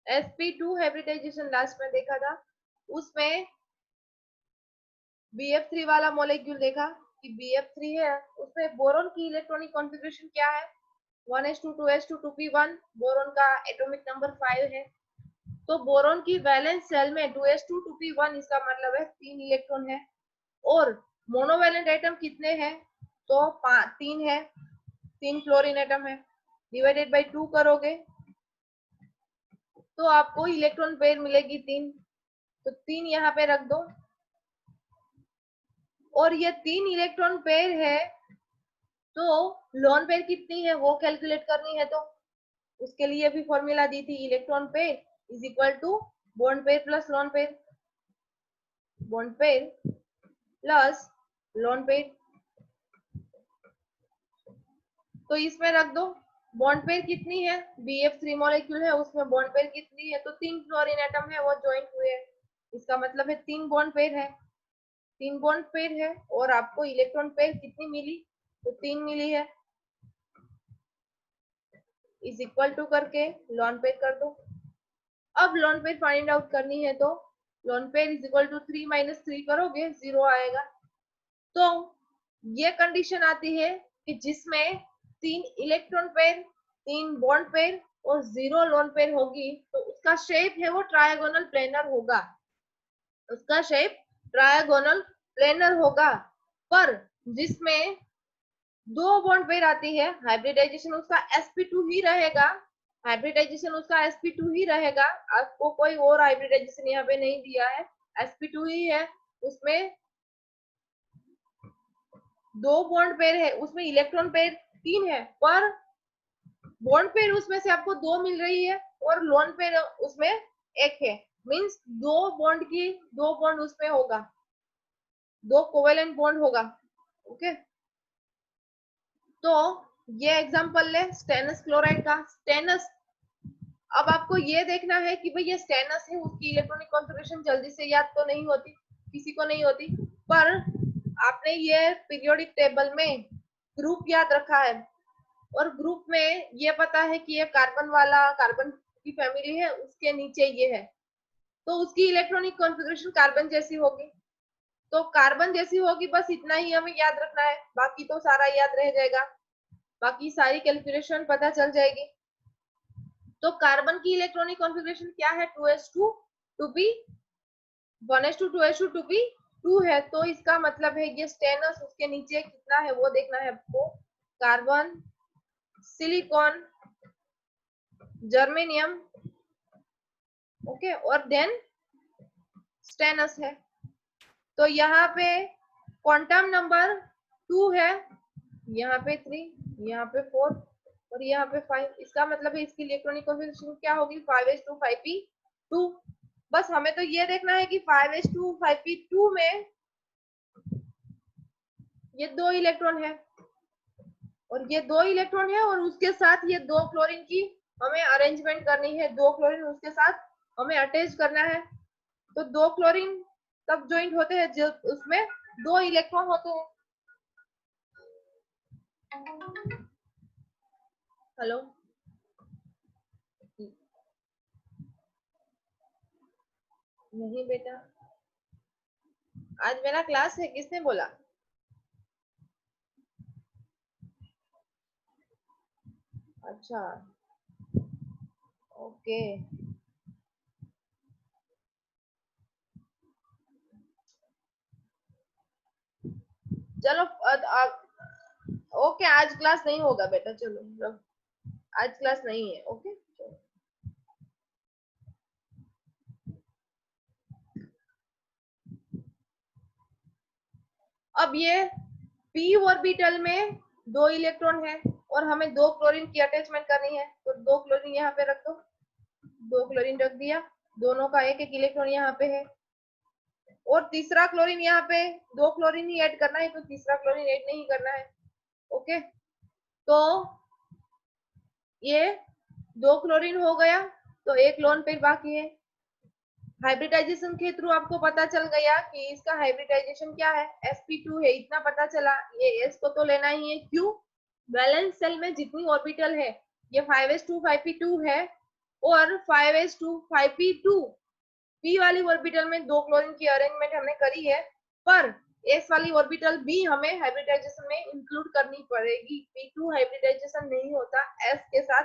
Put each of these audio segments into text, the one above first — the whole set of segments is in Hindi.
sp2 हाइब्रिडाइजेशन लास्ट में देखा था, उसमें Bf3 वाला मॉलिक्यूल देखा कि Bf3 है, उसमें बोरोन की इलेक्ट्रॉनिक कॉन्फ़िगरेशन क्या है, 1s2 2s2 2p1, बोरोन का एटॉमिक नंबर 5 है। तो बोरोन की वैलेंस सेल में 2s2 2p1, इसका मतलब है 3 इलेक्ट्रॉन है। और मोनोवैलेंट एटम कितने हैं, तो 3 है, 3 फ्लोरीन एटम है। डिवाइडेड बाय 2 करोगे तो आपको इलेक्ट्रॉन पेयर मिलेगी 3, तो 3 यहाँ पे रख दो। और ये 3 इलेक्ट्रॉन पेयर है, तो लोन पेयर कितनी है वो कैलकुलेट करनी है, तो उसके लिए भी फॉर्मूला दी थी, electron pair is equal to bond pair plus lone pair, bond pair plus lone pair. तो इसमें रख दो, बॉन्ड पेयर कितनी है, Bf3 मॉलिक्यूल है, उसमें बॉन्ड पेयर कितनी है, तो 3 फ्लोरीन एटम है वो ज्वाइंट हुए हैं, इसका मतलब है 3 बॉन्ड पेयर है, 3 बॉन्ड पेयर है। और आपको इलेक्ट्रॉन पेयर कितनी मिली, तो 3 मिली है, इज इक्वल टू करके लोन पेयर कर दो। अब लोन पेयर फाइंड आउट करनी है, तो lone pair is equal to 3 minus 3 करोगे 0 आएगा। तो ये कंडीशन आती है कि जिसमें 3 इलेक्ट्रॉन पेयर, 3 बॉन्ड पेयर और 0 लोन पेयर होगी, तो उसका शेप है वो ट्रायगोनल प्लेनर होगा, उसका शेप ट्रायगोनल प्लेनर होगा। पर जिसमें 2 बॉन्ड पेयर आती है, हाइब्रिडाइजेशन उसका sp2 ही रहेगा, हाइब्रिडाइजेशन उसका sp2 ही रहेगा, आपको कोई और हाइब्रिडाइजेशन यहाँ पे नहीं दिया है, sp2 ही है। उसमें 2 बॉन्ड पेयर है, उसमें इलेक्ट्रॉन पेयर 3 है, पर बॉन्ड पेयर उसमें से आपको 2 मिल रही है और लोन पेयर उसमें 1 है, मींस 2 बॉन्ड उसमें होगा, 2 कोवेलेंट बॉन्ड होगा। ओके, तो ये एग्जांपल ले स्टेनस क्लोराइड का। स्टेनस, अब आपको ये देखना है कि भाई ये स्टेनस है, उसकी इलेक्ट्रॉनिक कॉन्फ़िगरेशन जल्दी से याद तो नहीं होती, किसी को नहीं होती, पर आपने ये पीरियोडिक टेबल में ग्रुप याद रखा है, और ग्रुप में ये पता है कि ये कार्बन वाला, कार्बन की फैमिली है, उसके नीचे ये है, तो उसकी इलेक्ट्रॉनिक कॉन्फ़िगरेशन कार्बन जैसी होगी, तो कार्बन जैसी होगी, बस इतना ही हमें याद रखना है, बाकी तो सारा याद रह जाएगा, बाकी सारी कैलकुलेशन पता चल जाएगी। तो कार्बन की इलेक्ट्रॉनिक कॉन्फ़िगरेशन क्या है, 2s2 2p, 1s2 2s2 2p 2 है, तो इसका मतलब है ये स्टेनस, उसके नीचे कितना है वो देखना है आपको, कार्बन, सिलिकॉन, जर्मेनियम, ओके, और देन स्टेनस है। तो यहाँ पे क्वांटम नंबर 2 है, यहाँ पे 3, यहाँ पे 4 और यहाँ पे 5, इसका मतलब है इसकी इलेक्ट्रॉनिक कॉन्फ़िगरेशन क्या होगी, 5s2 5p2। बस हमें तो ये देखना है कि 5s2 5p2 में ये 2 इलेक्ट्रॉन है, और ये 2 इलेक्ट्रॉन है, और उसके साथ ये 2 क्लोरीन की हमें अरेंजमेंट करनी है, 2 क्लोरीन उसके साथ हमें अटैच करना है। तो 2 क्लोरीन तब ज्वाइंट होते हैं जब उसमें 2 इलेक्ट्रॉन होते हैं। हेलो, नहीं बेटा, आज मेरा क्लास है, किसने बोला? अच्छा, ओके, चलो ओके, आज क्लास नहीं होगा बेटा, चलो आज क्लास नहीं है, ओके। अब ये p ऑर्बिटल में 2 इलेक्ट्रॉन है, और हमें 2 क्लोरीन की अटैचमेंट करनी है, तो 2 क्लोरीन यहाँ पे रख दो, 2 क्लोरीन रख दिया, दोनों का एक एक इलेक्ट्रॉन यहाँ पे है, और तीसरा क्लोरीन यहाँ पे, 2 क्लोरीन ही ऐड करना है, तो तीसरा क्लोरीन ऐड नहीं करना है। ओके, तो ये 2 क्लोरीन हो गया, तो एक लोन पेयर बाकी है। हाइब्रिडाइजेशन के थ्रू आपको पता चल गया कि इसका हाइब्रिडाइजेशन क्या है, sp2 है, इतना पता चला। ये s को तो लेना ही है, क्यों, वैलेंस सेल में जितनी ऑर्बिटल है ये 5s2 5p2 है, और 5s2 5p2 p वाली ऑर्बिटल में 2 क्लोरीन की अरेंजमेंट हमने करी है, पर s वाली ऑर्बिटल भी हमें हाइब्रिडाइजेशन में इंक्लूड करनी पड़ेगी। p2 हाइब्रिडाइजेशन नहीं होता, s के साथ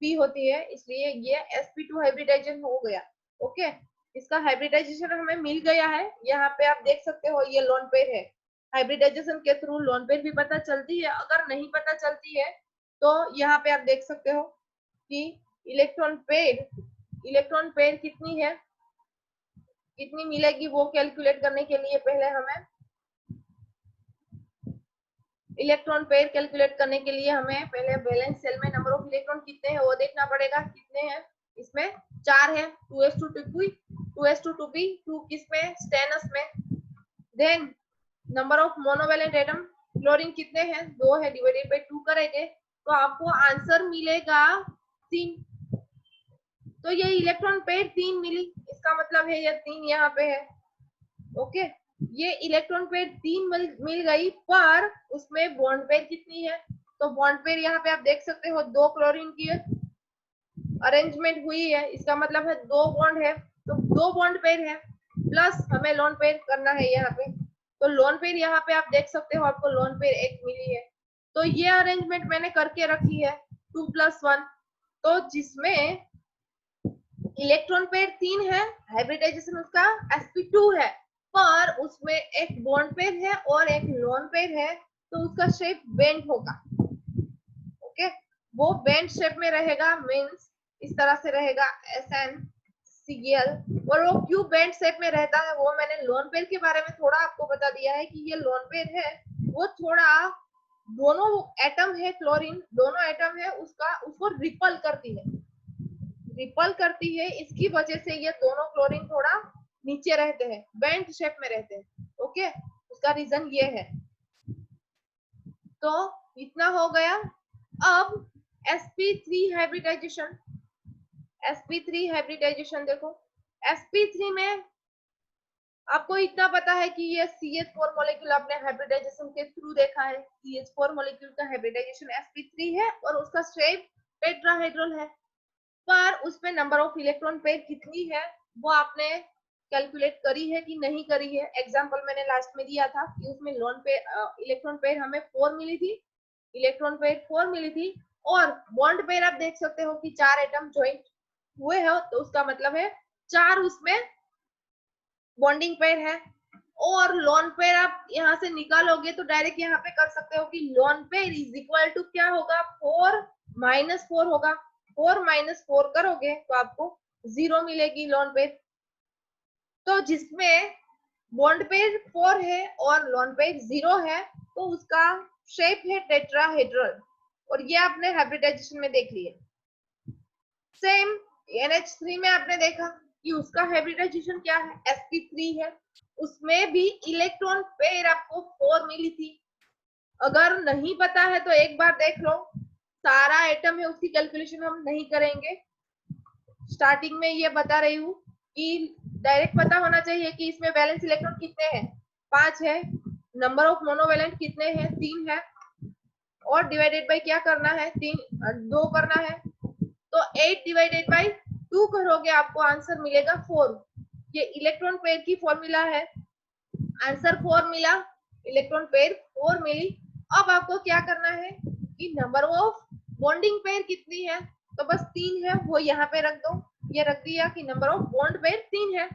p होती है, इसलिए ये sp2 हाइब्रिडाइजेशन हो गया। ओके, इसका हाइब्रिडाइजेशन हमें मिल गया है। यहाँ पे आप देख सकते हो ये लोन पेयर है। हाइब्रिडाइजेशन के थ्रू लोन पेयर भी पता चलती है। अगर नहीं पता चलती है तो यहाँ पे आप देख सकते हो कि इलेक्ट्रॉन पेयर कितनी है, कितनी मिलेगी, वो कैलकुलेट करने के लिए पहले हमें इलेक्ट्रॉन पेयर कैलकुलेट करने के लिए हमें पहले बैलेंस सेल में नंबर ऑफ इलेक्ट्रॉन कितने हैं वो देखना पड़ेगा। कितने हैं, इसमें 4 है, 2s2 2p 2 किसमें, स्टेनस में। Then number of monovalent atom, chlorine कितने हैं, 2 है, डिवाइडेड बाय 2 करेंगे तो आपको आंसर मिलेगा 3। तो ये इलेक्ट्रॉन पेयर 3 मिली, इसका मतलब है ये 3 यहाँ पे है। ओके, ये इलेक्ट्रॉन पेयर 3 मिल गई, पर उसमें बॉन्ड पेयर कितनी है, तो बॉन्ड पेयर यहाँ पे आप देख सकते हो 2 क्लोरीन की अरेंजमेंट हुई है, इसका मतलब है 2 बॉन्ड है, तो 2 बॉन्ड पेयर है, प्लस हमें लोन पेयर करना है यहाँ पे। तो लोन पेयर यहाँ पे आप देख सकते हो आपको लोन पेयर 1 मिली है। तो ये अरेंजमेंट मैंने करके रखी है 2 + 1, तो जिसमें इलेक्ट्रॉन पेयर 3 है, हाइब्रिडाइजेशन उसका sp2 है, पर उसमें एक बॉन्ड पेयर है और एक लोन पेयर है, तो उसका शेप बेंड होगा। ओके, वो बेंड शेप में रहेगा, मींस इस तरह से रहेगा SnCl। और वो क्यों बेंड शेप में रहता है वो मैंने लोन पेयर के बारे में थोड़ा आपको बता दिया है कि ये लोन पेयर है, वो थोड़ा दोनों एटम है, क्लोरीन दोनों एटम है उसको रिपल करती है, इसकी वजह से ये दोनों क्लोरीन थोड़ा नीचे रहते हैं, बेंड शेप में रहते हैं। ओके, उसका रीजन ये है। तो इतना हो गया। अब sp3 हाइब्रिडाइजेशन देखो, sp3 में आपको इतना पता है कि ये CH4 मॉलिक्यूल आपने हाइब्रिडाइजेशन के थ्रू देखा है, CH4 मॉलिक्यूल का हाइब्रिडाइजेशन sp3 है और उसका शेप टेट्राहेड्रल है, पर उसमें नंबर ऑफ इलेक्ट्रॉन पेयर कितनी है वो आपने कैलकुलेट करी है कि नहीं करी है। एग्जांपल मैंने लास्ट में दिया था कि उसमें लोन पे इलेक्ट्रॉन पेयर हमें 4 मिली थी, और बॉन्ड पेयर आप देख सकते हो कि 4 एटम ज्वाइंट हुए हो, तो उसका मतलब है 4 उसमें बॉन्डिंग पेयर है। और लोन पेयर आप यहाँ से निकालोगे तो डायरेक्ट यहाँ पे कर सकते हो कि lone pair is equal to क्या होगा, 4 - 4 होगा। 4 - 4 करोगे तो आपको 0 मिलेगी लोन पेयर। तो जिसमें बॉन्ड पेयर 4 है और लोन पेयर 0 है, तो उसका शेप है टेट्राहेड्रल, और ये आपने हाइब्रिडाइजेशन में देख लिया। सेम NH3 में आपने देखा कि उसका हाइब्रिडाइजेशन क्या है, sp3 है, उसमें भी इलेक्ट्रॉन पेयर आपको 4 मिली थी। अगर नहीं पता है तो एक बार देख लो, सारा एटम है उसकी कैलकुलेशन हम नहीं करेंगे, स्टार्टिंग में ये बता रही हूँ कि डायरेक्ट पता होना चाहिए कि इसमें बैलेंस इलेक्ट्रॉन कितने हैं, 5 है, नंबर ऑफ मोनोवेलेंट कितने हैं, 3 है, और डिवाइडेड बाय क्या करना है, 2 करना है, तो 8 डिवाइडेड बाय 2 करोगे आपको आंसर मिलेगा 4। ये इलेक्ट्रॉन पेयर की फॉर्मूला है, आंसर 4 मिला, इलेक्ट्रॉन पेयर 4 मिली। अब आपको क्या करना है कि नंबर ऑफ बॉन्डिंग पेयर कितनी है, तो बस 3 है, वो यहाँ पे रख दो। ये रख दिया कि नंबर ऑफ बॉन्ड पेयर 3 है,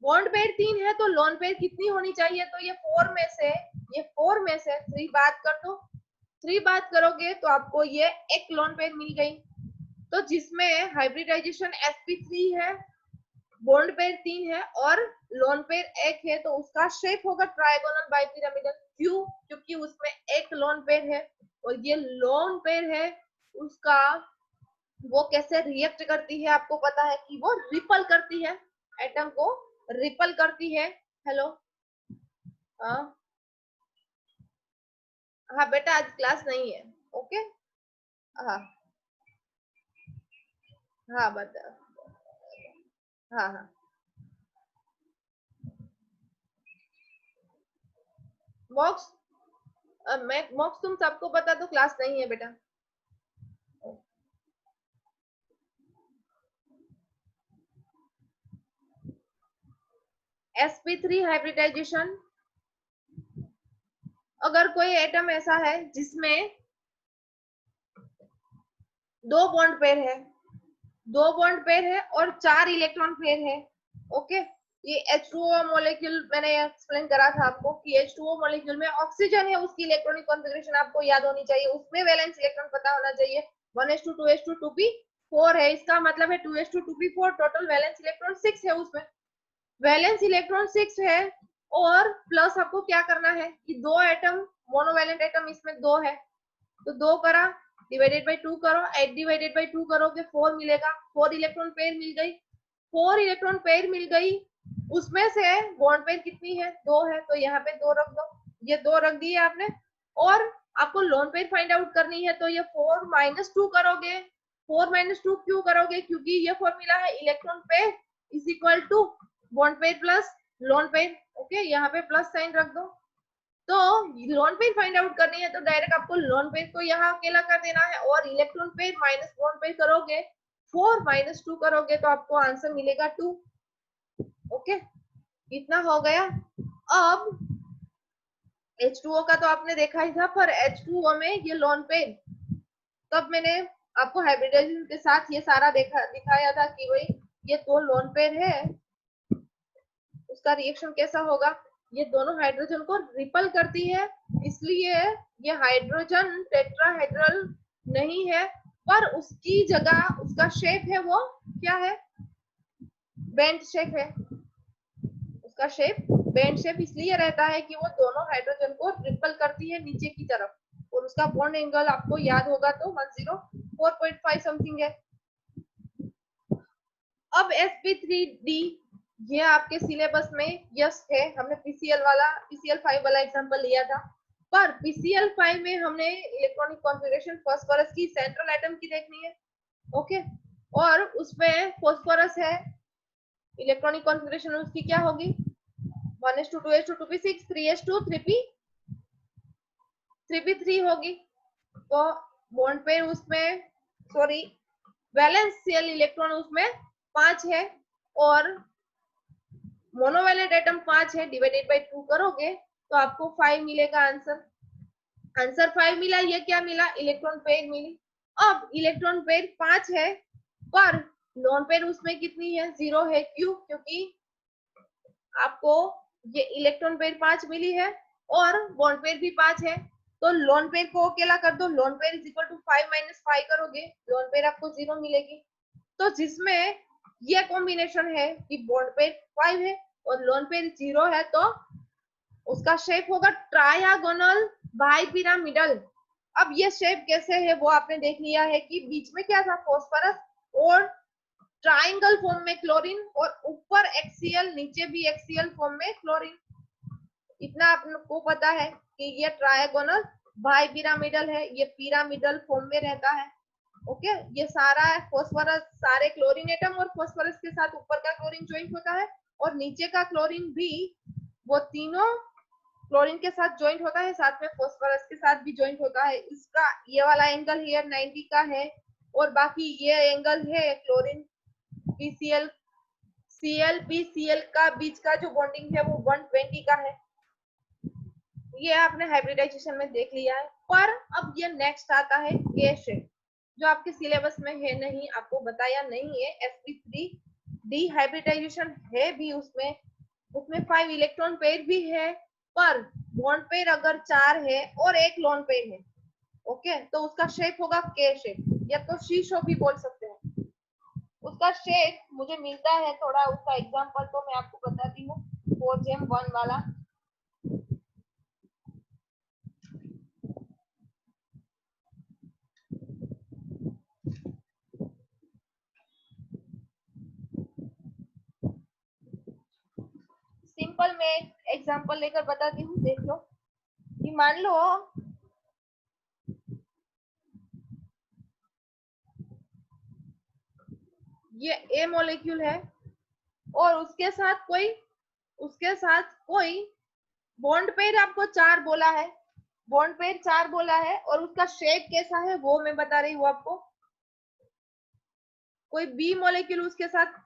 बॉन्ड पेयर 3 है, तो लोन पेयर कितनी होनी चाहिए, तो ये 4 में से 3 बात कर दो, 3 बात करोगे तो आपको ये एक लोन पेयर मिल गई। तो जिसमें हाइब्रिडाइजेशन sp3 है, बॉन्ड पेयर 3 है और लोन पेयर 1 है, तो उसका शेप होगा ट्रायगोनल बाइपिरामिडल। क्यों, क्योंकि उसमें एक लोन पेयर है, और ये लोन पेयर है उसका वो कैसे रिएक्ट करती है आपको पता है कि वो रिपल करती है, एटम को रिपल करती है। हेलो, हाँ हाँ बेटा, आज क्लास नहीं है। ओके, हाँ हाँ बता, हाँ हाँ, मॉक्स मैं मॉक्स तुम सबको पता तो क्लास नहीं है बेटा। sp3 हाइब्रिडाइजेशन, अगर कोई एटम ऐसा है जिसमें दो बॉन्ड पेयर है, दो बॉन्ड पेयर है और 4 इलेक्ट्रॉन पेयर है, ओके। ये H2O मॉलिक्यूल मैंने एक्सप्लेन करा था आपको कि H2O मॉलिक्यूल में ऑक्सीजन है, उसकी इलेक्ट्रॉनिक कॉन्फ़िगरेशन आपको याद होनी चाहिए, उसमें वैलेंस इलेक्ट्रॉन पता होना चाहिए, 1s2 2s2 2p4 है, इसका मतलब है 2s2 2p4, total valence electron 6 है उसमें, वैलेंस इलेक्ट्रॉन 6 है। और प्लस आपको क्या करना है कि दो एटम, मोनोवैलेंट एटम इसमें दो है, तो दो करा, डिवाइडेड बाई 2 करो, 8 डिवाइडेड बाई 2 करोगे 4 मिलेगा, 4 इलेक्ट्रॉन पेयर मिल गई, 4 इलेक्ट्रॉन पेयर मिल गई, उसमें से बॉन्ड पेयर कितनी है, दो है, तो यहाँ पे दो रख दो, ये दो रख दिए आपने। और आपको लोन पेयर फाइंड आउट करनी है, तो ये 4 माइनस 2 करोगे, 4 माइनस 2 क्यों करोगे, क्योंकि ये फॉर्मूला है electron pair is equal to bond pair plus lone pair, okay, यहाँ पे प्लस साइन रख दो। तो लोन पेयर फाइंड आउट करनी है तो डायरेक्ट आपको लोन पेयर को यहाँ अकेला कर देना है, और electron pair minus bond pair करोगे, 4 माइनस 2 करोगे तो आपको आंसर मिलेगा 2, ओके, इतना हो गया। अब H2O का तो आपने देखा ही था, पर H2O में ये लोन पेयर, तब मैंने आपको हाइब्रिडाइजेशन के साथ ये सारा दिखाया था कि भाई ये दो लोन पेयर है, उसका रिएक्शन कैसा होगा, ये दोनों हाइड्रोजन को रिपल करती है, इसलिए ये हाइड्रोजन टेट्राहेड्रल नहीं है, पर उसकी जगह उसका शेप है वो क्या है, बेंड शेप है, उसका शेप बेंड शेप इसलिए रहता है कि वो दोनों हाइड्रोजन को रिपल करती है नीचे की तरफ, और उसका बॉन्ड एंगल आपको याद होगा तो 104.5 समथिंग है। अब sp3d, ये आपके सिलेबस में यस है, हमने PCl5 वाला एग्जांपल लिया था, पर PCl5 में हमने इलेक्ट्रॉनिक कॉन्फ़िगरेशन फास्फोरस की सेंट्रल एटम की देखनी है, ओके, और उसमें फास्फोरस है, इलेक्ट्रॉनिक कॉन्फ़िगरेशन उसकी क्या होगी, 1s2 2s2 2p6 3s2 3p3 होगी, तो बॉन्ड पेयर उसमें, सॉरी, वैलेंस शेल इलेक्ट्रॉन उसमें 5 है, और मोनोवैलेंट एटम 5 है, डिवाइडेड बाई 2 करोगे तो आपको 5 मिलेगा आंसर, आंसर 5 मिला, ये क्या मिला, इलेक्ट्रॉन पेयर मिली। अब इलेक्ट्रॉन पेयर 5 है, पर लोन पेयर उसमें कितनी है, 0 है, क्यों, क्योंकि आपको ये इलेक्ट्रॉन पेयर 5 मिली है और बॉन्ड पेयर भी 5 है, तो लोन पेयर को अकेला कर दो, lone pair is equal to 5 minus 5 करोगे, लोन पेयर आपको 0 मिलेगी। तो जिसमें ये कॉम्बिनेशन है कि बॉन्ड पेयर 5 है और लोन पेयर 0 है, तो उसका शेप होगा ट्रायगोनल बाइपिरामिडल। अब ये शेप कैसे है वो आपने देख लिया है कि बीच में क्या था, फास्फोरस, और ट्राइंगल फॉर्म में क्लोरीन, और ऊपर एक्सियल, नीचे भी एक्सियल फॉर्म में क्लोरीन, इतना आपको पता है कि ये ट्रायगोनल बाइपिरामिडल है, ये पिरामिडल फॉर्म में रहता है, ओके। ये सारा फास्फोरस, सारे क्लोरीन एटम और फास्फोरस के साथ ऊपर का क्लोरीन ज्वाइंट होता है, और नीचे का क्लोरीन भी, वो तीनों क्लोरीन के साथ ज्वाइंट होता है, साथ में फास्फोरस के साथ भी ज्वाइंट होता है। इसका ये वाला एंगल हियर 90 का है, और बाकी ये एंगल है क्लोरीन PCl Cl PCl का बीच का जो बॉन्डिंग है वो 120 का है, ये आपने हाइब्रिडाइजेशन में देख लिया है। पर अब ये नेक्स्ट आता है के शेप, जो आपके सिलेबस में है नहीं, आपको बताया नहीं है, sp3d हाइब्रिडाइजेशन है भी उसमें, उसमें 5 इलेक्ट्रॉन पेयर भी है, पर बॉन्ड पेयर अगर 4 है और एक लोन पेयर है, ओके, तो उसका शेप होगा के शेप, या तो सी शेप भी बोल सकते हैं। उसका शेप मुझे मिलता है थोड़ा, उसका एग्जांपल तो मैं आपको बताती हूँ, 4gem1 वाला। सिंपल मैं एग्जांपल लेकर बताती हूँ, देख लो कि मान लो ये ए मॉलिक्यूल है, और उसके साथ कोई बॉन्ड पेयर आपको 4 बोला है, बॉन्ड पेयर 4 बोला है, और उसका शेप कैसा है वो मैं बता रही हूँ आपको। कोई बी मॉलिक्यूल उसके साथ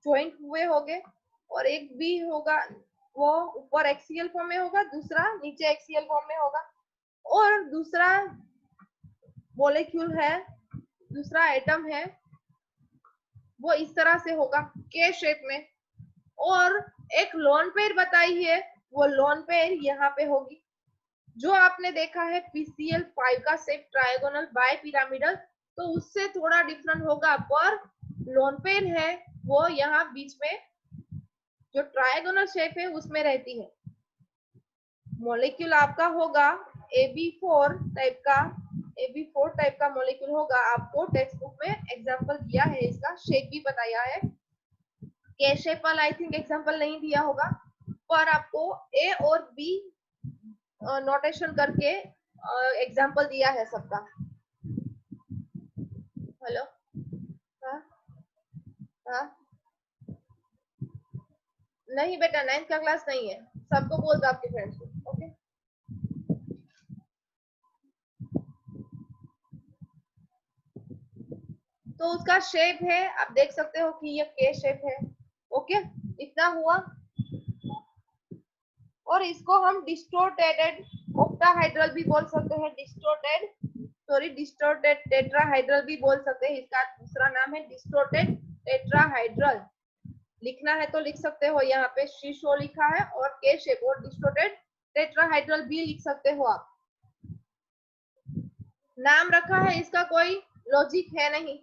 ज्वाइंट हुए होंगे, और एक बी होगा वो ऊपर एक्सियल फॉर्म में होगा, दूसरा नीचे एक्सियल फॉर्म में होगा, और दूसरा मॉलिक्यूल है, दूसरा एटम है, वो इस तरह से होगा के शेप में। और एक लोन पेयर बताई है, वो लोन पेयर यहाँ पे होगी। जो आपने देखा है PCl5 का शेप ट्रायगोनल बाय पिरामिडल, तो उससे थोड़ा डिफरेंट होगा, पर लोन पेयर है वो यहाँ बीच में जो ट्रायगोनल शेप है उसमें रहती है। मॉलिक्यूल आपका होगा AB4 टाइप का मॉलिक्यूल होगा। आपको टेक्स्ट बुक में एग्जांपल दिया है, इसका शेप भी बताया है। के शेप वाला आई थिंक एग्जांपल नहीं दिया होगा, पर आपको ए और बी नोटेशन करके एग्जांपल दिया है सबका। हेलो, हाँ हाँ, नहीं बेटा 9th का क्लास नहीं है, सबको बोल दो आपके फ्रेंड्स को। ओके, तो उसका शेप है, आप देख सकते हो कि ये के शेप है। ओके, इतना हुआ। और इसको हम डिस्टोर्टेड ऑक्टाहाइड्रल भी बोल सकते हैं, डिस्टोर्टेड टेट्राहाइड्रल भी बोल सकते हैं। इसका दूसरा नाम है डिस्टोर्टेड टेट्राहाइड्रल। लिखना है तो लिख सकते हो, यहाँ पे शीशो लिखा है और के शेप, और डिस्टोर्टेड टेट्राहाइड्रल भी लिख सकते हो आप। नाम रखा है, इसका कोई लॉजिक है नहीं।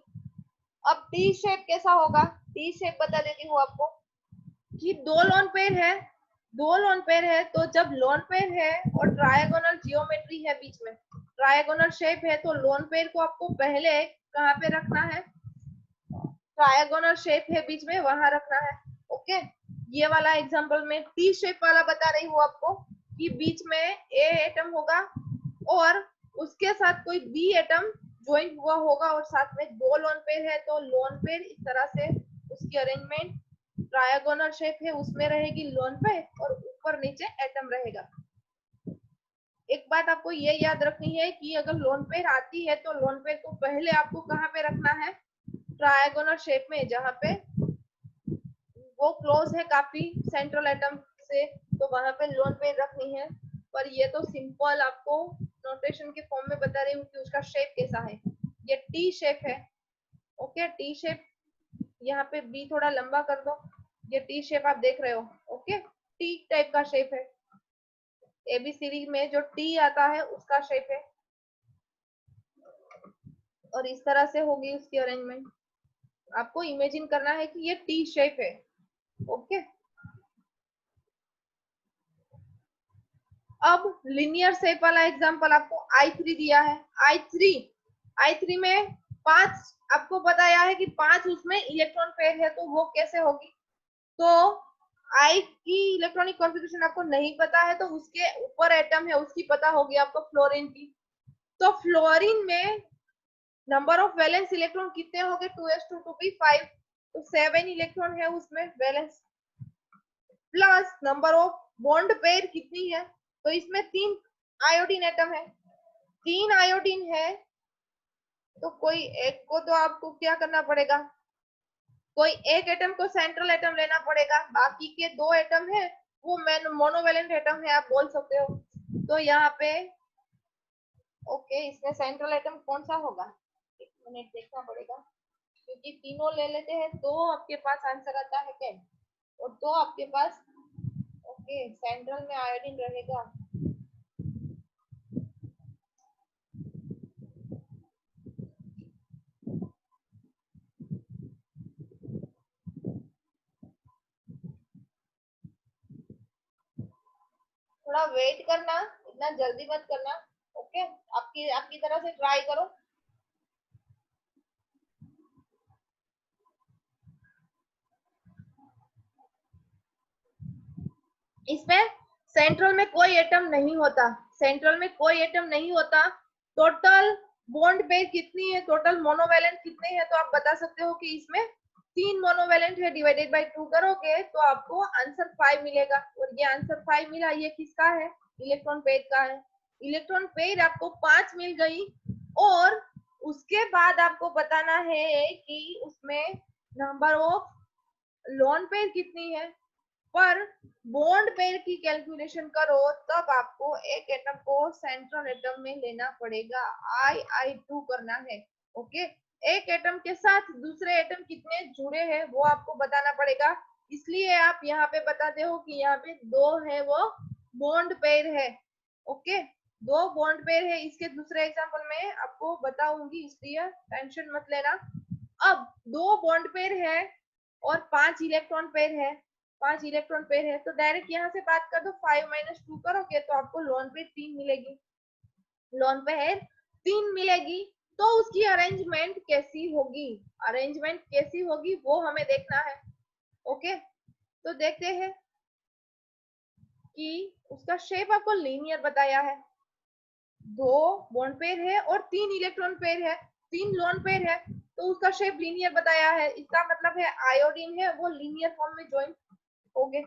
अब टी शेप कैसा होगा, टी शेप बता देती हूँ आपको कि दो लोन पेयर है, तो जब लोन पेयर है और ट्रायगोनल जियोमेट्री है बीच में, ट्रायगोनल शेप है, तो लोन पेयर को आपको पहले कहाँ पे रखना है, ट्रायगोनल शेप है बीच में वहां रखना है। ओके, ये वाला एग्जांपल में टी शेप वाला बता रही हूँ आपको कि बीच में ए एटम होगा और उसके साथ कोई बी एटम ज्वाइन हुआ होगा और साथ में दो लोन पेयर है, तो लोन पेयर इस तरह से उसकी अरेंजमेंट ट्रायगोनल शेप है उसमें रहेगी लोन पेयर और ऊपर नीचे एटम रहेगा। एक बात आपको ये याद रखनी है कि अगर लोन पेयर आती है तो लोन पेयर को पहले आपको कहाँ पे रखना है, ट्रायगोनल शेप में, जहाँ पे वो क्लोज है काफी सेंट्रल एटम से, तो वहां पे लोन पेयर रखनी है। पर ये तो सिंपल आपको नोटेशन के फॉर्म में बता रही हूँ कि उसका शेप कैसा है। ये टी शेप है। ओके, टी शेप, यहाँ पे बी थोड़ा लंबा कर दो, ये टी शेप आप देख रहे हो। ओके, टी टाइप का शेप है, एबीसीडी में जो टी आता है उसका शेप है, और इस तरह से होगी उसकी अरेंजमेंट। आपको इमेजिन करना है कि ये टी शेप है। ओके, अब लिनियर शेप वाला एग्जांपल आपको I3 दिया है। I3 में 5 आपको बताया है कि 5 उसमें इलेक्ट्रॉन पेयर है, तो वो कैसे होगी। तो I की इलेक्ट्रॉनिक कॉन्फ़िगरेशन आपको नहीं पता है, तो उसके ऊपर एटम है उसकी पता होगी आपको, फ्लोरीन की। तो फ्लोरीन में नंबर ऑफ वैलेंस इलेक्ट्रॉन कितने हो गए, 2s2 2p5, तो 7 इलेक्ट्रॉन है उसमें valence, plus number of bond pair कितनी है, तो इसमें 3 आयोडीन एटम है, 3 आयोडीन है, तो कोई एक को तो आपको क्या करना पड़ेगा, कोई एक एटम को सेंट्रल एटम लेना पड़ेगा, बाकी के 2 एटम है वो मोनोवेलेंट एटम है आप बोल सकते हो। तो यहाँ पे ओके, इसमें सेंट्रल एटम कौन सा होगा, एक मिनट देखना पड़ेगा, क्योंकि तीनों ले लेते हैं तो आपके पास आंसर आता है 10, और तो आपके पास ओके सेंट्रल में आयोडीन रहेगा। थोड़ा वेट करना, इतना जल्दी मत करना। ओके, आपकी आपकी तरह से ट्राई करो। इसमें सेंट्रल में कोई एटम नहीं होता, सेंट्रल में कोई एटम नहीं होता। टोटल बॉन्ड पेयर कितनी है, टोटल मोनोवेलेंट कितने हैं, तो आप बता सकते हो कि इसमें 3 मोनोवेलेंट है, डिवाइडेड बाय 2 करोगे तो आपको आंसर 5 मिलेगा, और ये आंसर 5 मिला, ये किसका है, इलेक्ट्रॉन पेयर का है। इलेक्ट्रॉन पेयर आपको 5 मिल गई, और उसके बाद आपको बताना है कि उसमें नंबर ऑफ लोन पेयर कितनी है, पर बॉन्ड पेयर की कैलकुलेशन करो तब आपको एक एटम को सेंट्रल एटम में लेना पड़ेगा, II2 करना है। ओके, एक एटम के साथ दूसरे एटम कितने जुड़े हैं वो आपको बताना पड़ेगा, इसलिए आप यहाँ पे बताते हो कि यहाँ पे 2 है वो बॉन्ड पेयर है। ओके, 2 बॉन्ड पेयर है, इसके दूसरे एग्जांपल में आपको बताऊंगी, इसलिए टेंशन मत लेना। अब 2 बॉन्ड पेयर है और 5 इलेक्ट्रॉन पेयर है, 5 इलेक्ट्रॉन पेयर है, तो डायरेक्ट यहाँ से बात कर दो, 5 - 2 करोगे तो आपको लोन पेयर 3 मिलेगी, लोन पेयर 3 मिलेगी। तो उसकी अरेंजमेंट कैसी होगी, अरेंजमेंट कैसी होगी वो हमें देखना है। ओके, तो देखते हैं कि उसका शेप आपको लीनियर बताया है, 2 बॉन्ड पेयर है और 3 इलेक्ट्रॉन पेयर है, 3 लोन पेयर है, तो उसका शेप लीनियर बताया है, इसका मतलब है आयोडीन है वो लीनियर फॉर्म में ज्वाइन हो गए,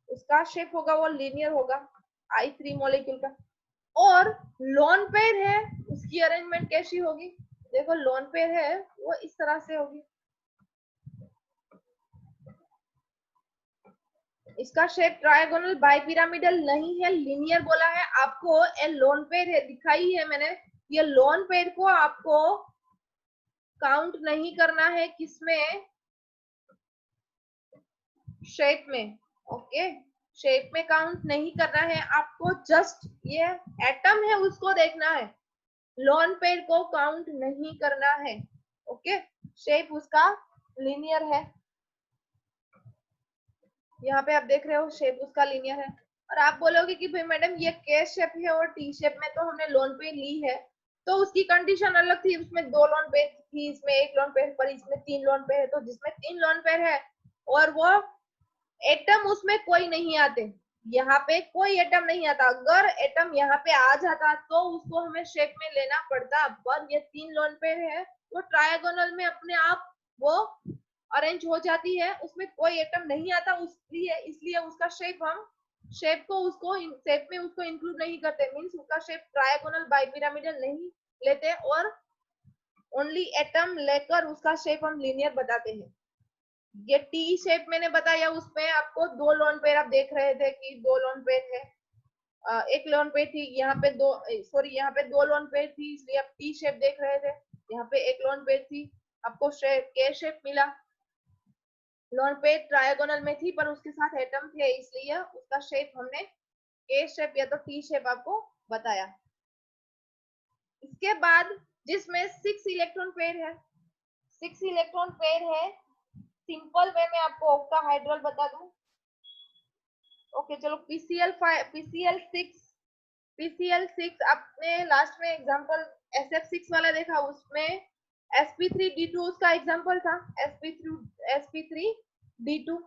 उसका शेप होगा वो लीनियर होगा I3 मॉलिक्यूल का। और लोन पेयर है उसकी अरेंजमेंट कैसी होगी, देखो लोन पेयर है वो इस तरह से होगी, इसका शेप ट्रायगोनल बाइपिरामिडल नहीं है, लीनियर बोला है आपको, ए लोन पेयर है दिखाई है मैंने, ये लोन पेयर को आपको काउंट नहीं करना है, किसमें, शेप में। ओके, शेप में काउंट नहीं करना है आपको, जस्ट ये एटम है उसको देखना है, लोन पेयर को काउंट नहीं करना है। ओके, शेप उसका लीनियर है, यहाँ पे आप देख रहे हो शेप उसका लीनियर है। और आप बोलोगे कि भाई मैडम ये के शेप है और टी शेप में तो हमने लोन पेयर ली है, तो उसकी कंडीशन अलग थी, उसमें 2 लोन पेयर थी, इसमें 1 लोन पेयर, पर इसमें 3 लोन पेयर है, तो जिसमें 3 लोन पेयर है और वो एटम उसमें कोई नहीं आते, यहाँ पे कोई एटम नहीं आता, अगर एटम यहाँ पे आ जाता तो उसको हमें शेप में लेना पड़ता, पर ये 3 लोन पेयर है वो ट्रायगोनल में अपने आप वो अरेंज हो जाती है, उसमें कोई एटम नहीं आता, इसलिए इसलिए उसका शेप हम शेप को उसको शेप में उसको इंक्लूड नहीं करते, मींस उसका शेप ट्रायगोनल बाइपिरामिडल नहीं लेते और ओनली एटम लेकर उसका शेप हम लीनियर बताते हैं। ये टी शेप मैंने बताया, उसमें आपको 2 लोन पेयर आप देख रहे थे कि 2 लोन पेयर है, एक लोन पेयर थी, यहाँ पे 2, सॉरी यहाँ पे 2 लोन पेयर थी, इसलिए आप टी शेप देख रहे थे, यहाँ पे 1 लोन पेयर थी, आपको शेप के शेप मिला, लोन पेयर ट्रायगोनल में थी पर उसके साथ एटम थे, इसलिए उसका शेप हमने के शेप या तो टी शेप आपको बताया। इसके बाद जिसमें 6 इलेक्ट्रॉन पेयर है, 6 इलेक्ट्रॉन पेयर है, सिंपल वे में आपको ऑक्टाहाइड्रल बता दूं। ओके चलो, PCl6 आपने लास्ट में एग्जांपल SF6 वाला देखा, उसमें sp3d2 उसका एग्जांपल था, sp3d2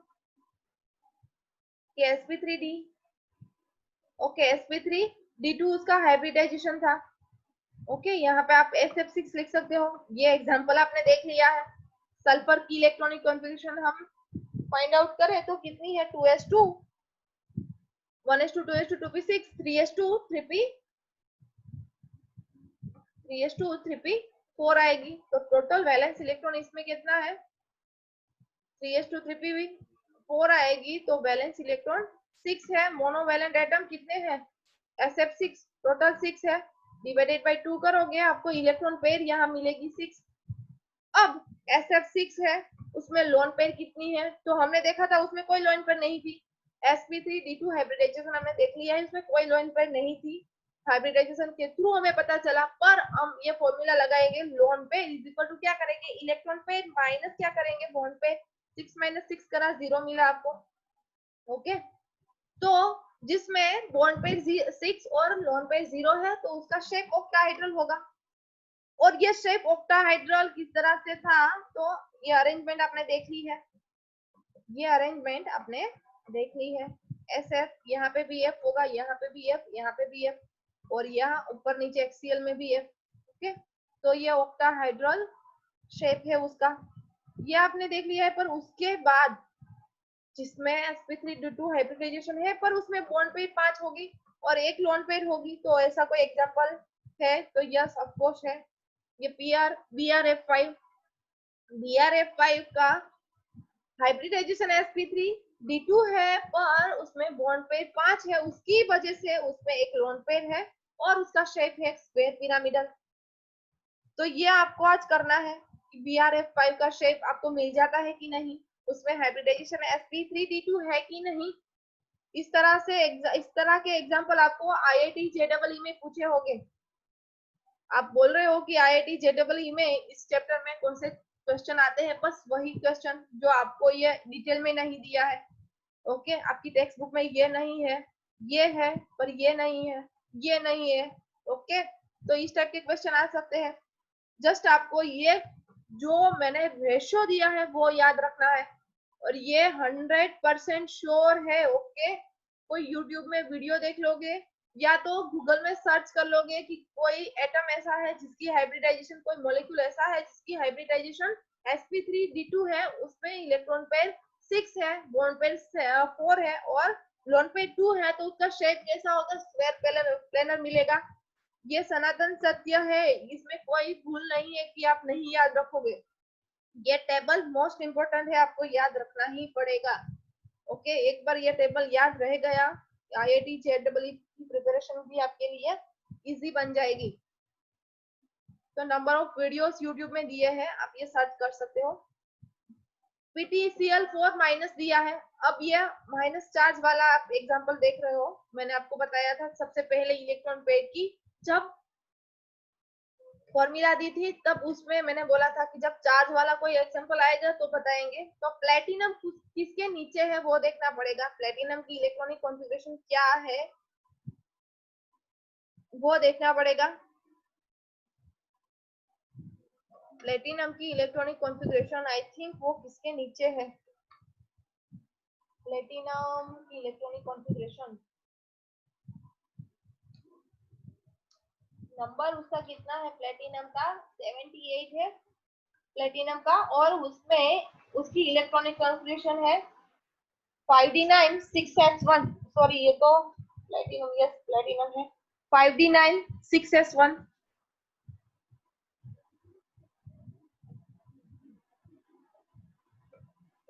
के sp3d, ओके sp3d2 उसका हाइब्रिडाइजेशन था। ओके, यहाँ पे आप SF6 लिख सकते हो, ये एग्जांपल आपने देख लिया है। सल्फर की इलेक्ट्रॉनिक कॉन्फ़िगरेशन हम फाइंड आउट करें तो कितनी है, 2s2 1s2 2s2 2p6 3s2 3p 3s2 3p 4 आएगी, तो टोटल वैलेंस इलेक्ट्रॉन इसमें कितना है, 3s2 3p 4 आएगी, तो वैलेंस इलेक्ट्रॉन 6 है। मोनोवैलेंट एटम कितने हैं, SF6 टोटल 6 है, डिवाइडेड बाय 2 करोगे आपको इलेक्ट्रॉन पेयर यहाँ मिलेगी 6। अब SF6 है, उसमें लोन पेयर कितनी है, तो हमने देखा था उसमें कोई लोन पेयर नहीं थी, sp3d2 हाइब्रिडाइजेशन हमने देख लिया है, इसमें कोई लोन पेयर नहीं थी, हाइब्रिडाइजेशन के थ्रू हमें पता चला, पर हम ये फॉर्मूला लगाएंगे, lone pair is equal to क्या करेंगे, इलेक्ट्रॉन पेयर माइनस क्या करेंगे, बॉन्ड पेयर, 6 - 6 करा 0 मिला आपको। ओके, तो जिसमें बॉन्ड पेयर 6 और लोन पेयर 0 है तो उसका शेप ऑक्टाहाइड्रल होगा, और ये शेप ऑक्टाहाइड्रल किस तरह से था, तो ये अरेंजमेंट आपने देख ली है, ये अरेंजमेंट आपने देख ली है, SF यहाँ पे भी F होगा, यहाँ पे भी F, यहाँ पे भी F, और यहाँ ऊपर नीचे एक्सियल में भी F। ओके, तो ये ऑक्टाहाइड्रल शेप है उसका, ये आपने देख लिया है। पर उसके बाद जिसमें sp3d2 हाइब्रिडाइजेशन है पर उसमें बॉन्ड पेयर 5 होगी और एक लोन पेयर होगी, तो ऐसा कोई एग्जांपल है, तो यस ऑफ कोर्स है, ये BRF5 का हाइब्रिडाइजेशन sp3 D2 है पर उसमें बॉन्ड पेयर 5 है, उसकी वजह से उसमें एक लोन पेयर है और उसका शेप है स्क्वायर पिरामिडल। तो ये आपको आज करना है कि BRF5 का शेप आपको मिल जाता है कि नहीं, उसमें हाइब्रिडाइजेशन sp3d2 है कि नहीं। इस तरह के एग्जाम्पल आपको IIT JEE में पूछे होंगे। आप बोल रहे हो कि IIT JEE में इस चैप्टर में कौन से क्वेश्चन आते हैं, बस वही क्वेश्चन जो आपको ये डिटेल में नहीं दिया है। ओके, आपकी टेक्स्ट बुक में ये नहीं है, ये है पर ये नहीं है, ये नहीं है। ओके, तो इस टाइप के क्वेश्चन आ सकते हैं। जस्ट आपको ये जो मैंने रेशियो दिया है वो याद रखना है और ये 100% श्योर है। ओके, कोई यूट्यूब में वीडियो देख लोगे या तो गूगल में सर्च कर लोगे कि कोई एटम ऐसा है जिसकी हाइब्रिडाइजेशन, कोई मॉलिक्यूल ऐसा है जिसकी हाइब्रिडाइजेशन sp3d2 है, उसमें इलेक्ट्रॉन पेयर 6 है, बॉन्ड पेयर 4 है और लोन पेयर 2 है, तो उसका शेप कैसा होगा, स्क्वायर प्लेनर मिलेगा। ये सनातन सत्य है, इसमें कोई भूल नहीं है कि आप नहीं याद रखोगे। ये टेबल मोस्ट इंपोर्टेंट है, आपको याद रखना ही पड़ेगा। ओके, एक बार ये टेबल याद रह गया, IIT JEE की प्रिपरेशन भी आपके लिए इजी बन जाएगी। तो नंबर ऑफ वीडियोस यूट्यूब में दिए हैं, आप ये सर्च कर सकते हो। PTCl4 माइनस दिया है। अब ये माइनस चार्ज वाला आप एग्जांपल देख रहे हो, मैंने आपको बताया था सबसे पहले इलेक्ट्रॉन पेयर की जब फॉर्मूला दी थी, तब उसमें मैंने बोला था कि जब चार्ज वाला कोई एग्जांपल आएगा तो बताएंगे। तो प्लेटिनम किसके नीचे है वो देखना पड़ेगा, प्लेटिनम की इलेक्ट्रॉनिक कॉन्फ़िगरेशन क्या है वो देखना पड़ेगा। प्लेटिनम की इलेक्ट्रॉनिक कॉन्फ़िगरेशन आई थिंक वो किसके नीचे है, प्लेटिनम की इलेक्ट्रॉनिक कॉन्फ़िगरेशन नंबर उसका कितना है, प्लेटिनम का 78 है प्लेटिनम का, और उसमें उसकी इलेक्ट्रॉनिक कॉन्फ़िगरेशन है 5d9 6s1। सॉरी, ये तो प्लेटिनम, यस प्लेटिनम है 5d9 6s1।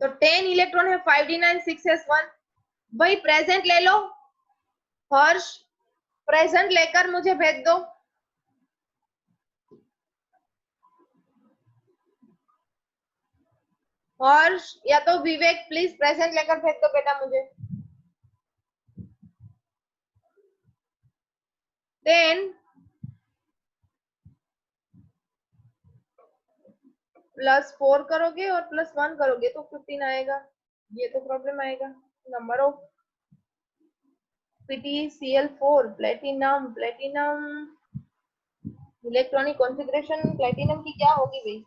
तो 10 इलेक्ट्रॉन है 5d9 6s1। भाई प्रेजेंट ले लो, हर्ष प्रेजेंट लेकर मुझे भेज दो। हर्ष या तो विवेक प्लीज प्रेजेंट लेकर भेज दो बेटा मुझे। 10 +4 करोगे और +1 करोगे तो 15 आएगा, ये तो प्रॉब्लम आएगा। Number of PTCl4 platinum, platinum electronic configuration platinum की क्या होगी भाई,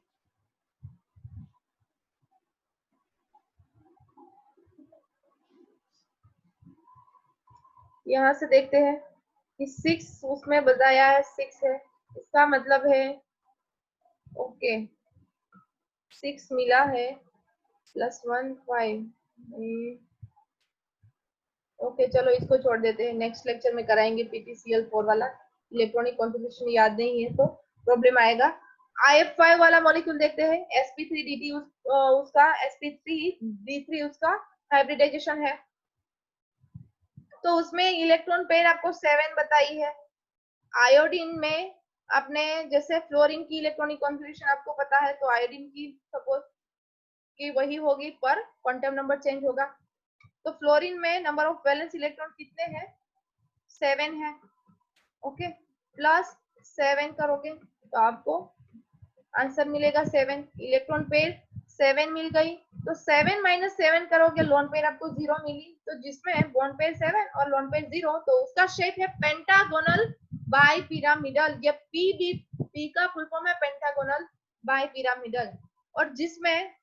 यहाँ से देखते हैं कि 6 उसमें बताया है 6 है, इसका मतलब है ओके 6 मिला है +1 5। ओके चलो इसको छोड़ देते हैं, नेक्स्ट लेक्चर में कराएंगे PTCl4 वाला। इलेक्ट्रॉनिक कॉन्फ़िगरेशन याद नहीं है तो प्रॉब्लम आएगा। IF5 वाला मॉलिक्यूल देखते हैं, sp3d3 उसका sp3d3 उसका हाइब्रिडाइजेशन है, तो उसमें इलेक्ट्रॉन पेयर आपको 7 बताई है। आयोडीन में आपने जैसे फ्लोरीन की इलेक्ट्रॉनिक कॉन्फ़िगरेशन आपको पता है, तो आयोडीन की सपोज कि वही होगी पर क्वांटम नंबर चेंज होगा। तो फ्लोरीन में नंबर ऑफ वैलेंस इलेक्ट्रॉन कितने हैं, 7 है। ओके, +7 करोगे तो आपको आंसर मिलेगा 7, इलेक्ट्रॉन पेयर 7 मिल गई। तो 7 - 7 करोगे, लोन पेयर आपको 0 मिली, तो जिसमें बॉन्ड पेयर 7 और लोन पेयर 0, तो उसका शेप है पेंटागोनल बाई पिरामिडल। ये पी का फुल फॉर्म है पेंटागोनल बाई पिरामिडल। और जिसमें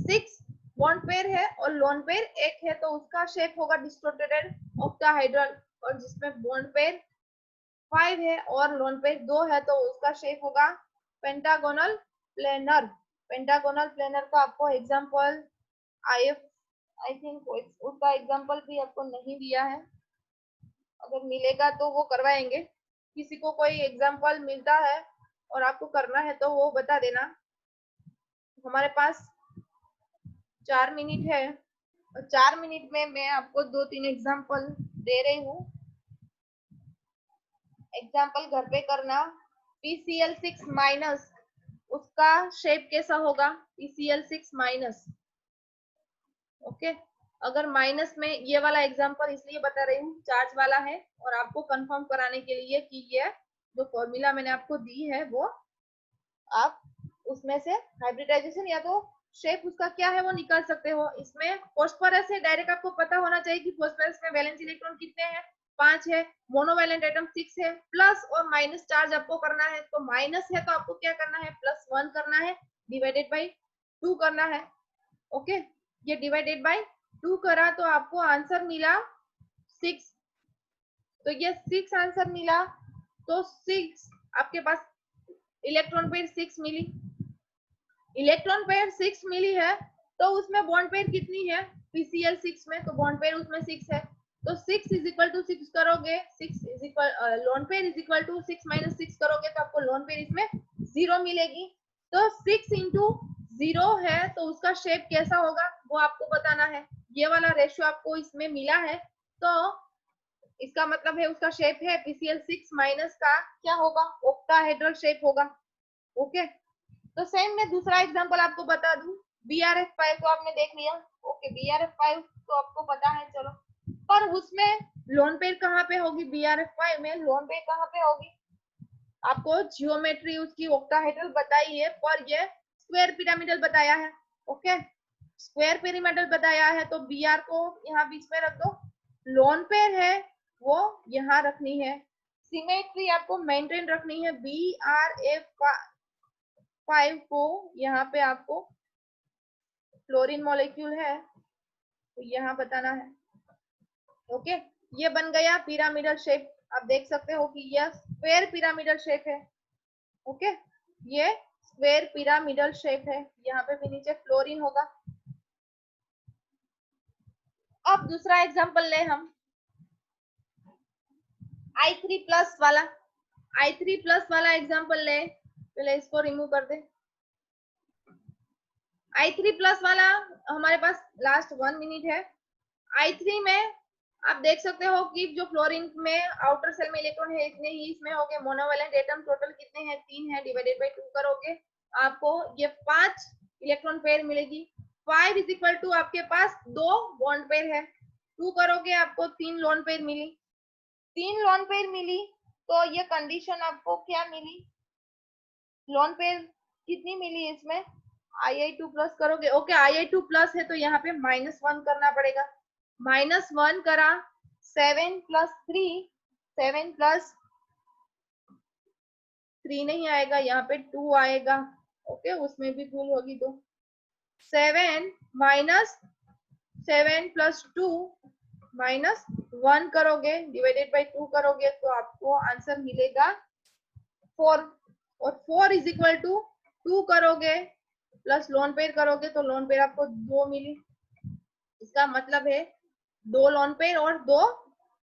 6 बॉन्ड पेयर है और लोन पेयर 1 है, तो उसका शेप होगा डिस्टोर्टेड ऑक्टाहाइड्रल। और जिसमें बॉन्ड पेयर 5 है और लोन पेयर 2 है, तो उसका शेप होगा पेंटागोनल प्लेनर। पेंटागोनल प्लेनर का आपको एग्जांपल आई थिंक उसका एग्जांपल भी आपको नहीं दिया है, अगर मिलेगा तो वो करवाएंगे। किसी को कोई एग्जांपल मिलता है और आपको करना है तो वो बता देना। हमारे पास 4 मिनट है, 4 मिनट में मैं आपको 2-3 एग्जाम्पल दे रही हूँ। एग्जाम्पल घर पे करना। PCl6 माइनस, उसका शेप कैसा होगा? PCl6 minus. ओके, अगर माइनस में, ये वाला एग्जाम्पल इसलिए बता रही हूँ, चार्ज वाला है और आपको कंफर्म कराने के लिए कि ये जो फॉर्मूला मैंने आपको दी है वो आप उसमें से हाइब्रिडाइजेशन या तो शेप उसका क्या है वो निकाल सकते हो। इसमें फॉस्फोरस है, डायरेक्ट आपको पता होना चाहिए कि फॉस्फोरस में वैलेंस इलेक्ट्रॉन कितने हैं, 5 है। मोनोवैलेंट एटम 6 है। प्लस और माइनस चार्ज आपको करना है, तो माइनस है तो आपको क्या करना है, +1 करना है, डिवाइडेड बाई 2 करना है। ओके, ये डिवाइडेड बाई 2 करा तो आपको आंसर मिला 6। तो ये 6 आंसर मिला। तो 6 आपके पास इलेक्ट्रॉन पेयर 6 मिली। इलेक्ट्रॉन पेयर 6 मिली है तो उसमें बॉन्ड पेयर कितनी है? PCl6 में तो बॉन्ड पेयर उसमें 6 है। तो 6 इज इक्वल टू 6 करोगे, 6 is equal lone pair is equal to 6 minus 6 करोगे तो आपको लोन पेयर इसमें 0 मिलेगी। तो 6 इंटू 0 है तो उसका शेप कैसा होगा वो आपको बताना है। ये वाला रेशियो आपको इसमें मिला है तो इसका मतलब है उसका शेप है PCl6 माइनस का क्या होगा, ऑक्टाहेड्रल शेप होगा। ओके, तो सेम मैं दूसरा एग्जांपल आपको बता दूं। BRF5 तो आपने देख लिया। ओके, BRF5 तो आपको पता है, चलो। पर उसमें लोन पेयर कहाँ पे होगी? BRF5 में लोन पेयर कहाँ पे होगी? आपको जियोमेट्री उसकी ऑक्टाहेड्रल बताई है पर ये स्क्वायर पिरामिडल बताया है। ओके, स्क्वायर पिरामिडल बताया है तो BR को यहाँ बीच में रख दो। लोन पेयर है वो यहाँ रखनी है। सिमेट्री आपको मेंटेन रखनी है। BRF5 को यहाँ पे आपको क्लोरीन मॉलिक्यूल है तो यहाँ बताना है। ओके, ये बन गया पिरामिडल शेप। आप देख सकते हो कि यह स्क्वायर पिरामिडल शेप है। ओके, ये स्क्वायर पिरामिडल शेप है। यहाँ पे भी नीचे फ्लोरीन होगा। अब दूसरा एग्जांपल ले हम I3+ वाला। I3+ वाला एग्जांपल ले, पहले इसको रिमूव कर दे। I3+ वाला हमारे पास लास्ट 1 मिनट है। I3 में आप देख सकते हो कि जो फ्लोरीन में आउटर सेल में इलेक्ट्रॉन है इतने ही इसमें हो गए। मोनोवैलेंट एटम टोटल कितने हैं? 3 है, डिवाइडेड बाई 2 करोगे आपको ये 5 इलेक्ट्रॉन पेयर मिलेगी। 5 इज इक्वल टू आपके पास 2 बॉन्ड पेयर है, 2 करोगे आपको 3 लोन पेयर मिली। 3 लोन पेयर मिली तो ये कंडीशन आपको क्या मिली? लोन पेयर कितनी मिली इसमें? Ai2+ करोगे। ओके, Ai2+ है तो यहाँ पे -1 करना पड़ेगा। -1 करा, 7 + 3, 7 + 3 नहीं आएगा, यहाँ पे 2 आएगा। ओके, उसमें भी भूल होगी तो 7 माइनस 7 + 2 -1 करोगे, डिवाइडेड बाई 2 करोगे तो आपको आंसर मिलेगा 4। और 4 इज इक्वल टू 2 करोगे प्लस लोन पेयर करोगे तो लोन पेयर आपको 2 मिली। इसका मतलब है 2 लोन पेयर और 2